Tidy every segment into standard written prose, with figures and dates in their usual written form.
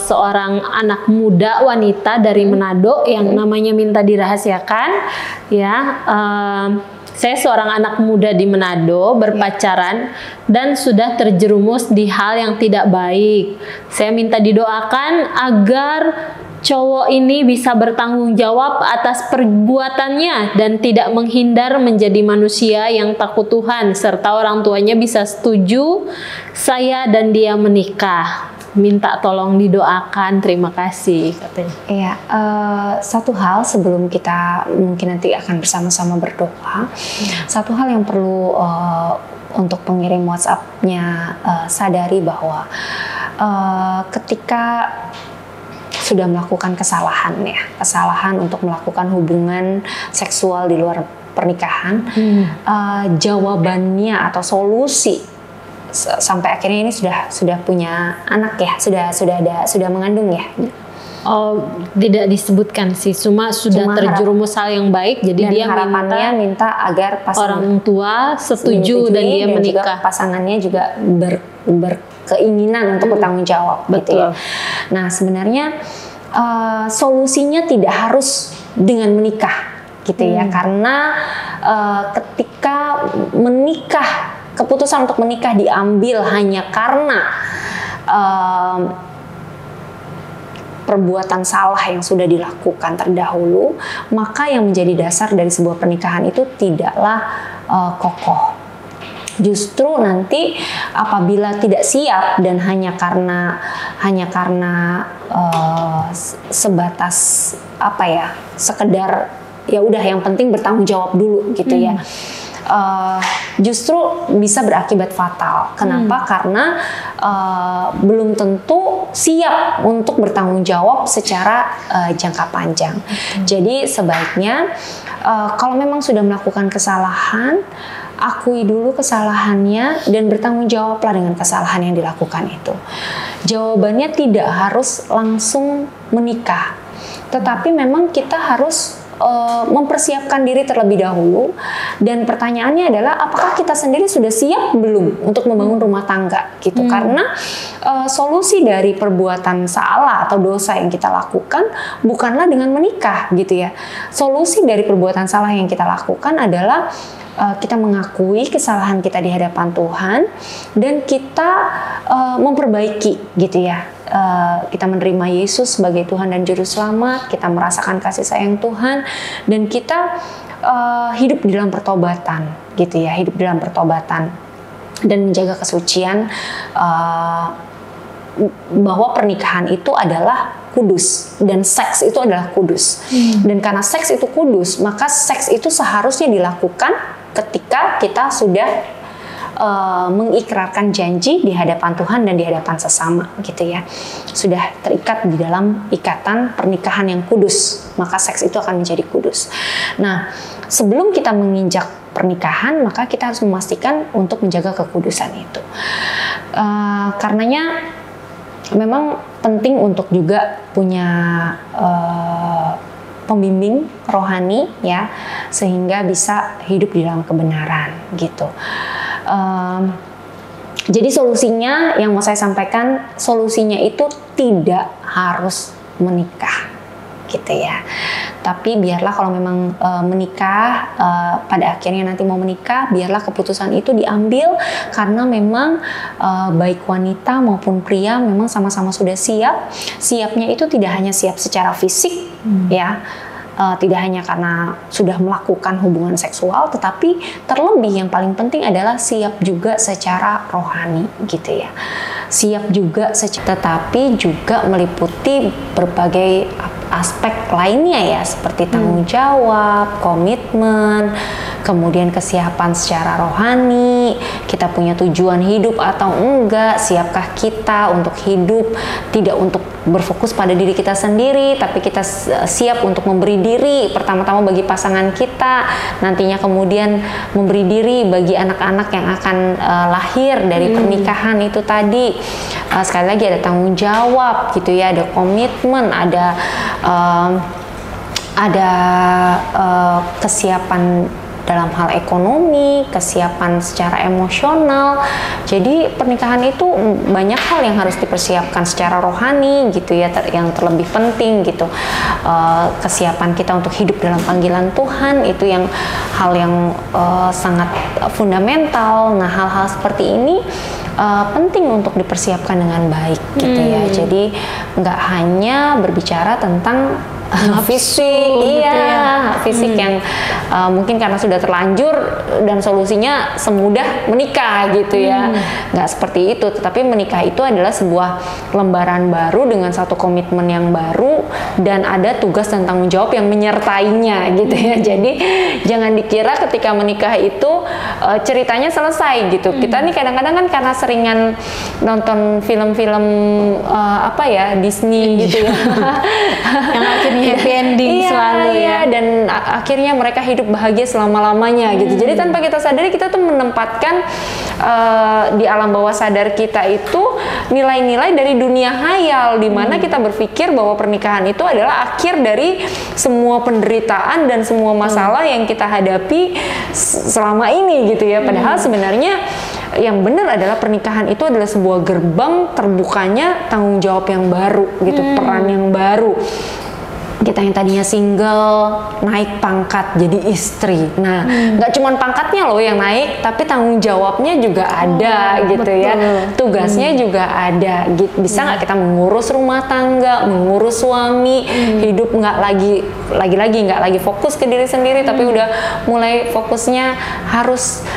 seorang anak muda wanita dari Manado yang namanya minta dirahasiakan, ya. Saya seorang anak muda di Manado berpacaran dan sudah terjerumus di hal yang tidak baik. Saya minta didoakan agar cowok ini bisa bertanggung jawab atas perbuatannya dan tidak menghindar menjadi manusia yang takut Tuhan, serta orang tuanya bisa setuju saya dan dia menikah. Minta tolong didoakan, terima kasih, katanya. Iya, satu hal sebelum kita mungkin nanti akan bersama-sama berdoa, satu hal yang perlu untuk pengirim WhatsApp-nya sadari bahwa ketika sudah melakukan kesalahan untuk melakukan hubungan seksual di luar pernikahan, jawabannya atau solusi sampai akhirnya ini sudah punya anak ya, sudah mengandung ya. Oh, tidak disebutkan sih, cuma sudah terjerumus hal yang baik, jadi dia minta agar orang tua setuju dan dia menikah. Juga pasangannya juga berkeinginan untuk bertanggung jawab. Betul. Gitu ya. Nah sebenarnya solusinya tidak harus dengan menikah, gitu ya, karena ketika menikah, keputusan untuk menikah diambil hanya karena perbuatan salah yang sudah dilakukan terdahulu, maka yang menjadi dasar dari sebuah pernikahan itu tidaklah kokoh. Justru nanti apabila tidak siap dan hanya karena sebatas sekedar ya udah yang penting bertanggung jawab dulu gitu ya. Justru bisa berakibat fatal. Kenapa? Karena belum tentu siap untuk bertanggung jawab secara jangka panjang. Jadi sebaiknya kalau memang sudah melakukan kesalahan, akui dulu kesalahannya dan bertanggung jawablah dengan kesalahan yang dilakukan itu. Jawabannya tidak harus langsung menikah, tetapi memang kita harus mempersiapkan diri terlebih dahulu, dan pertanyaannya adalah apakah kita sendiri sudah siap belum untuk membangun rumah tangga gitu. Karena solusi dari perbuatan salah atau dosa yang kita lakukan bukanlah dengan menikah gitu ya. Solusi dari perbuatan salah yang kita lakukan adalah kita mengakui kesalahan kita di hadapan Tuhan dan kita memperbaiki gitu ya. Kita menerima Yesus sebagai Tuhan dan Juru Selamat, kita merasakan kasih sayang Tuhan, dan kita hidup di dalam pertobatan gitu ya, hidup di dalam pertobatan dan menjaga kesucian, bahwa pernikahan itu adalah kudus dan seks itu adalah kudus. Dan karena seks itu kudus, maka seks itu seharusnya dilakukan ketika kita sudah mengikrarkan janji di hadapan Tuhan dan di hadapan sesama gitu ya. Sudah terikat di dalam ikatan pernikahan yang kudus, maka seks itu akan menjadi kudus. Nah, sebelum kita menginjak pernikahan, maka kita harus memastikan untuk menjaga kekudusan itu. Karenanya memang penting untuk juga punya pembimbing rohani ya, sehingga bisa hidup di dalam kebenaran gitu. Jadi solusinya yang mau saya sampaikan, solusinya itu tidak harus menikah gitu ya. Tapi biarlah kalau memang menikah, pada akhirnya nanti mau menikah, biarlah keputusan itu diambil karena memang baik wanita maupun pria memang sama-sama sudah siap. Siapnya itu tidak hanya siap secara fisik ya, tidak hanya karena sudah melakukan hubungan seksual, tetapi terlebih yang paling penting adalah siap juga secara rohani gitu ya. Siap juga tetapi juga meliputi berbagai aspek lainnya ya, seperti tanggung jawab, komitmen, kemudian kesiapan secara rohani, kita punya tujuan hidup atau enggak, siapkah kita untuk hidup tidak untuk berfokus pada diri kita sendiri, tapi kita siap untuk memberi diri pertama-tama bagi pasangan kita, nantinya kemudian memberi diri bagi anak-anak yang akan lahir dari pernikahan itu tadi. Sekali lagi ada tanggung jawab gitu ya, ada komitmen, ada kesiapan dalam hal ekonomi, kesiapan secara emosional. Jadi pernikahan itu banyak hal yang harus dipersiapkan secara rohani gitu ya, yang terlebih penting gitu. Kesiapan kita untuk hidup dalam panggilan Tuhan itu yang hal yang sangat fundamental. Nah, hal-hal seperti ini penting untuk dipersiapkan dengan baik gitu ya. Jadi nggak hanya berbicara tentang fisik, fisik yang mungkin karena sudah terlanjur dan solusinya semudah menikah gitu ya. Nggak seperti itu, tetapi menikah itu adalah sebuah lembaran baru dengan satu komitmen yang baru dan ada tugas dan tanggung jawab yang menyertainya gitu ya. Jadi jangan dikira ketika menikah itu ceritanya selesai gitu. Kita nih kadang-kadang kan karena seringan nonton film-film Disney gitu ya. Yang akhirnya happy ending selalu ya. Dan akhirnya mereka hidup bahagia selama-lamanya gitu. Jadi tanpa kita sadari kita tuh menempatkan di alam bawah sadar kita itu nilai-nilai dari dunia hayal, di mana kita berpikir bahwa pernikahan itu adalah akhir dari semua penderitaan dan semua masalah yang kita hadapi selama ini gitu ya. Padahal sebenarnya yang benar adalah pernikahan itu adalah sebuah gerbang terbukanya tanggung jawab yang baru gitu, peran yang baru. Kita yang tadinya single naik pangkat jadi istri. Nah, nggak cuma pangkatnya loh yang naik, tapi tanggung jawabnya juga ada gitu betul. Ya. Tugasnya juga ada. Bisa nggak kita mengurus rumah tangga, mengurus suami, hidup nggak lagi fokus ke diri sendiri, tapi udah mulai fokusnya harus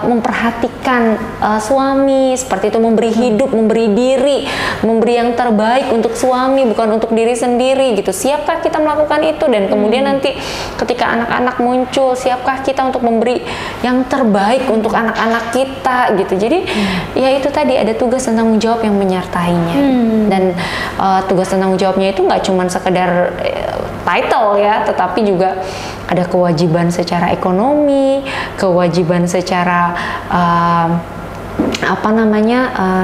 memperhatikan suami, seperti itu, memberi hidup, memberi diri, memberi yang terbaik untuk suami, bukan untuk diri sendiri gitu. Siapkah kita melakukan itu? Dan kemudian nanti ketika anak-anak muncul, siapkah kita untuk memberi yang terbaik untuk anak-anak kita gitu. Jadi ya itu tadi, ada tugas dan tanggung jawab yang menyertainya. Dan tugas dan tanggung jawabnya itu nggak cuma sekedar title ya, tetapi juga ada kewajiban secara ekonomi, kewajiban secara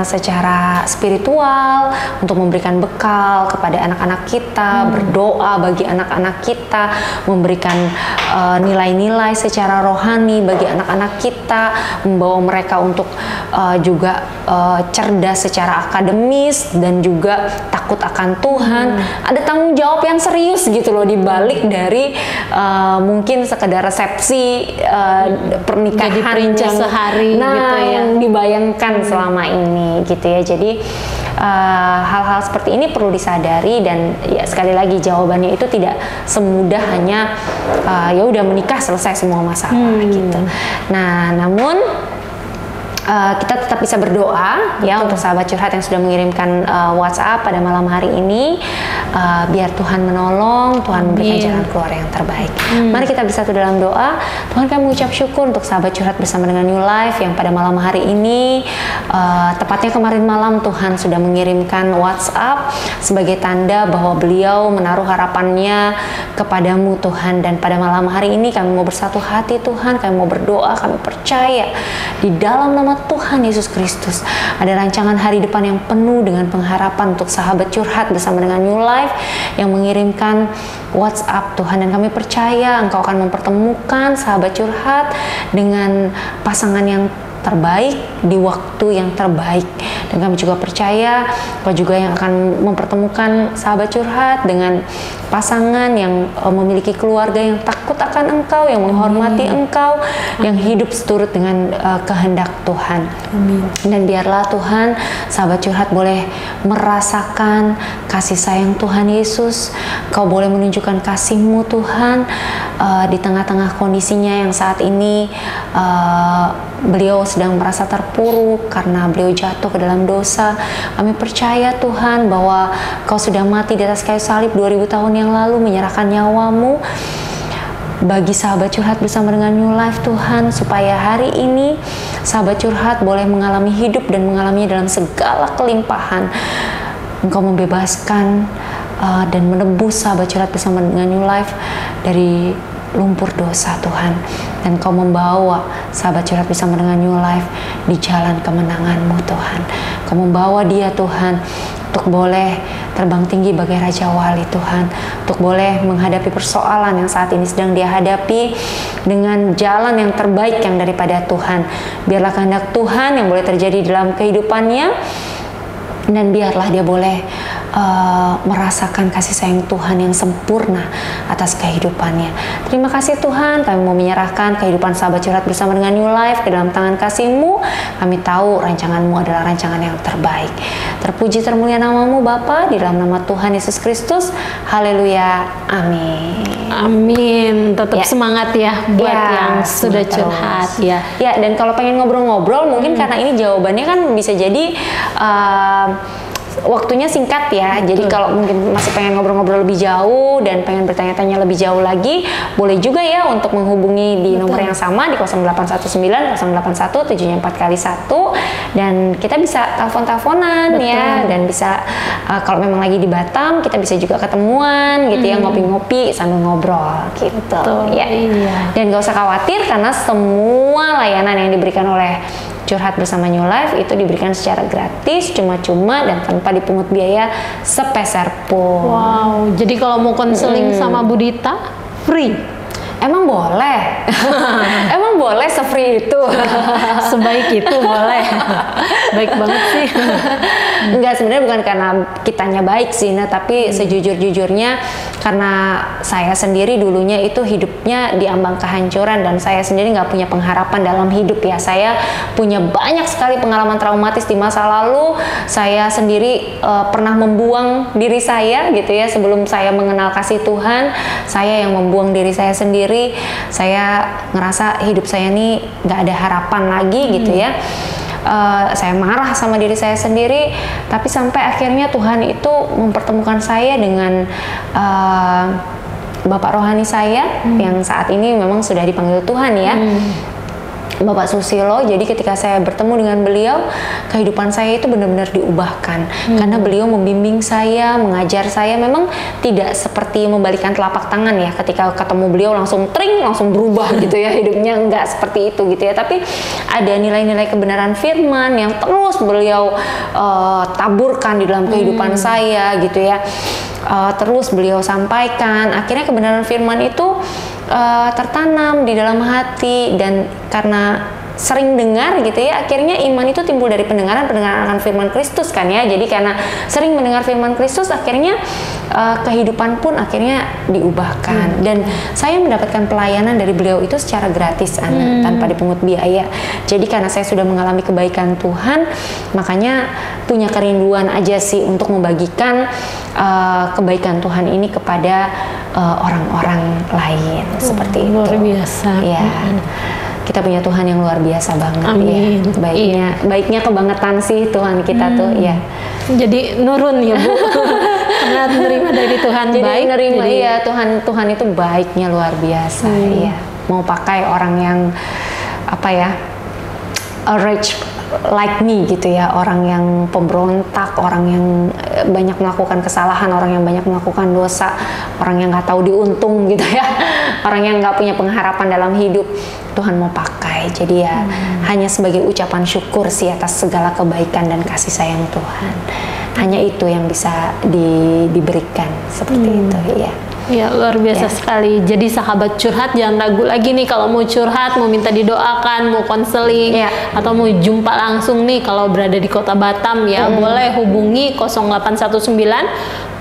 secara spiritual untuk memberikan bekal kepada anak-anak kita, berdoa bagi anak-anak kita, memberikan nilai-nilai secara rohani bagi anak-anak kita, membawa mereka untuk juga cerdas secara akademis dan juga takut akan Tuhan. Ada tanggung jawab yang serius gitu loh di balik dari mungkin sekedar resepsi pernikahan jadi perintis sehari gitu ya, yang dibayangkan selama ini gitu ya. Jadi hal-hal seperti ini perlu disadari, dan ya sekali lagi jawabannya itu tidak semudah hanya ya udah menikah selesai semua masalah gitu. Nah, namun kita tetap bisa berdoa ya untuk sahabat curhat yang sudah mengirimkan WhatsApp pada malam hari ini, biar Tuhan menolong, Tuhan memberikan jalan keluar yang terbaik. Mari kita bersatu dalam doa. Tuhan, kami mengucap syukur untuk sahabat curhat bersama dengan New Life yang pada malam hari ini, tepatnya kemarin malam, Tuhan sudah mengirimkan WhatsApp sebagai tanda bahwa beliau menaruh harapannya kepadamu Tuhan. Dan pada malam hari ini kami mau bersatu hati Tuhan, kami mau berdoa, kami percaya di dalam nama Tuhan Yesus Kristus ada rancangan hari depan yang penuh dengan pengharapan untuk sahabat curhat bersama dengan New Life yang mengirimkan WhatsApp Tuhan. Dan kami percaya Engkau akan mempertemukan sahabat curhat dengan pasangan yang terbaik di waktu yang terbaik. Dan kami juga percaya Engkau juga yang akan mempertemukan sahabat curhat dengan pasangan yang memiliki keluarga yang takut akan Engkau, yang menghormati Engkau, yang hidup seturut dengan kehendak Tuhan. Dan biarlah Tuhan sahabat curhat boleh merasakan kasih sayang Tuhan Yesus. Kau boleh menunjukkan kasih-Mu Tuhan di tengah-tengah kondisinya yang saat ini beliau sedang merasa terpuruk karena beliau jatuh ke dalam dosa. Kami percaya Tuhan bahwa Kau sudah mati di atas kayu salib 2000 tahun yang lalu, menyerahkan nyawa-Mu bagi sahabat curhat bersama dengan New Life Tuhan, supaya hari ini sahabat curhat boleh mengalami hidup dan mengalaminya dalam segala kelimpahan. Engkau membebaskan dan menebus sahabat curhat bersama dengan New Life dari lumpur dosa Tuhan, dan Kau membawa sahabat curhat bersama dengan New Life di jalan kemenangan-Mu Tuhan. Kau membawa dia Tuhan untuk boleh terbang tinggi bagai Raja Wali Tuhan, untuk boleh menghadapi persoalan yang saat ini sedang dia hadapi dengan jalan yang terbaik yang daripada Tuhan. Biarlah kehendak Tuhan yang boleh terjadi dalam kehidupannya, dan biarlah dia boleh merasakan kasih sayang Tuhan yang sempurna atas kehidupannya. Terima kasih Tuhan, kami mau menyerahkan kehidupan sahabat curhat bersama dengan New Life ke dalam tangan kasih-Mu. Kami tahu rancangan-Mu adalah rancangan yang terbaik. Terpuji termulia nama-Mu Bapa, di dalam nama Tuhan Yesus Kristus. Haleluya. Amin. Amin. Tetap semangat ya buat yang sudah curhat ya. Ya, dan kalau pengen ngobrol-ngobrol mungkin karena ini jawabannya kan bisa jadi waktunya singkat ya. Jadi kalau mungkin masih pengen ngobrol-ngobrol lebih jauh dan pengen bertanya-tanya lebih jauh lagi, boleh juga ya untuk menghubungi di nomor yang sama di 0819 081 7-nya 4 kali 1, dan kita bisa telepon-teleponan ya, dan bisa kalau memang lagi di Batam kita bisa juga ketemuan gitu ya, ngopi-ngopi sambil ngobrol gitu ya. Dan gak usah khawatir karena semua layanan yang diberikan oleh Curhat Bersama New Life itu diberikan secara gratis, cuma-cuma, dan tanpa dipungut biaya sepeser pun. Wow, jadi kalau mau konseling sama Bu Dita, free? Emang boleh? Emang boleh se-free itu? Sebaik itu boleh. Baik banget sih. Enggak, sebenarnya bukan karena kitanya baik sih, nah, tapi sejujur-jujurnya karena saya sendiri dulunya itu hidupnya diambang kehancuran, dan saya sendiri nggak punya pengharapan dalam hidup ya. Saya punya banyak sekali pengalaman traumatis di masa lalu. Saya sendiri pernah membuang diri saya gitu ya, sebelum saya mengenal kasih Tuhan. Saya yang membuang diri saya sendiri. Saya ngerasa hidup saya ini nggak ada harapan lagi gitu ya. Saya marah sama diri saya sendiri, tapi sampai akhirnya Tuhan itu mempertemukan saya dengan Bapak rohani saya yang saat ini memang sudah dipanggil Tuhan ya, Bapak Susilo. Jadi ketika saya bertemu dengan beliau, kehidupan saya itu benar-benar diubahkan karena beliau membimbing saya, mengajar saya. Memang tidak seperti membalikan telapak tangan ya, ketika ketemu beliau langsung tring, langsung berubah gitu ya hidupnya, enggak seperti itu gitu ya. Tapi ada nilai-nilai kebenaran firman yang terus beliau taburkan di dalam kehidupan saya gitu ya. Terus beliau sampaikan, akhirnya kebenaran firman itu tertanam di dalam hati, dan karena sering dengar gitu ya, akhirnya iman itu timbul dari pendengaran akan firman Kristus kan ya. Jadi karena sering mendengar firman Kristus, akhirnya kehidupan pun akhirnya diubahkan. Dan saya mendapatkan pelayanan dari beliau itu secara gratis, tanpa dipungut biaya. Jadi karena saya sudah mengalami kebaikan Tuhan, makanya punya kerinduan aja sih untuk membagikan kebaikan Tuhan ini kepada orang-orang lain. Seperti itu. Luar biasa. Ya. Kita punya Tuhan yang luar biasa banget. Amin. Ya. Baiknya kebangetan sih Tuhan kita tuh ya. Jadi nurun ya Bu. Karena menerima dari Tuhan. Jadi baik. Menerima ya, Tuhan itu baiknya luar biasa ya. Mau pakai orang yang apa ya, rich like me gitu ya, orang yang pemberontak, orang yang banyak melakukan kesalahan, orang yang banyak melakukan dosa, orang yang nggak tahu diuntung gitu ya, orang yang nggak punya pengharapan dalam hidup, Tuhan mau pakai. Jadi ya hanya sebagai ucapan syukur sih atas segala kebaikan dan kasih sayang Tuhan. Hanya itu yang bisa diberikan seperti itu ya. Ya, luar biasa sekali. Jadi sahabat curhat jangan ragu lagi nih kalau mau curhat, mau minta didoakan, mau konseling, atau mau jumpa langsung nih kalau berada di Kota Batam ya, boleh hubungi 0819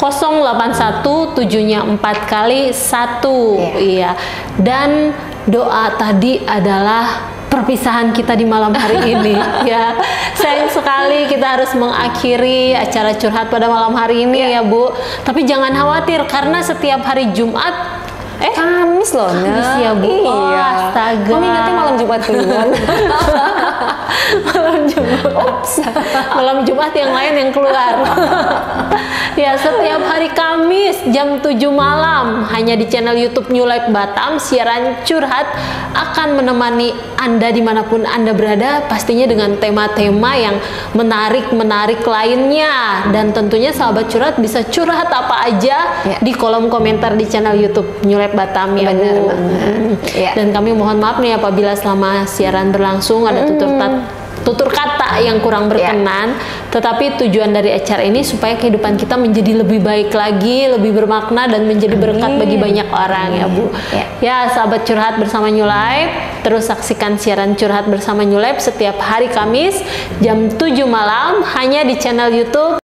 081 7-nya 4 kali 1. Iya. Dan doa tadi adalah perpisahan kita di malam hari ini ya. Sayang sekali kita harus mengakhiri acara curhat pada malam hari ini ya Bu. Tapi jangan khawatir karena setiap hari Jumat Kamis loh, Kamis ya Bu. Iya. Oh, astaga. Kamu ingatnya malam Jumat keluar. Malam Jumat. Malam Jumat yang lain yang keluar. Ya, setiap hari Kamis jam 7 malam hanya di channel YouTube New Life Batam, siaran curhat akan menemani Anda dimanapun Anda berada, pastinya dengan tema-tema yang menarik lainnya. Dan tentunya sahabat curhat bisa curhat apa aja di kolom komentar di channel YouTube New Life Batam ya. Benar Bu. banget. Dan kami mohon maaf nih apabila selama siaran berlangsung ada tutur kata yang kurang berkenan. Tetapi tujuan dari acara ini supaya kehidupan kita menjadi lebih baik lagi, lebih bermakna dan menjadi berkat bagi banyak orang ya Bu. Ya, sahabat curhat bersama New Life, terus saksikan siaran curhat bersama New Life setiap hari Kamis jam 7 malam hanya di channel YouTube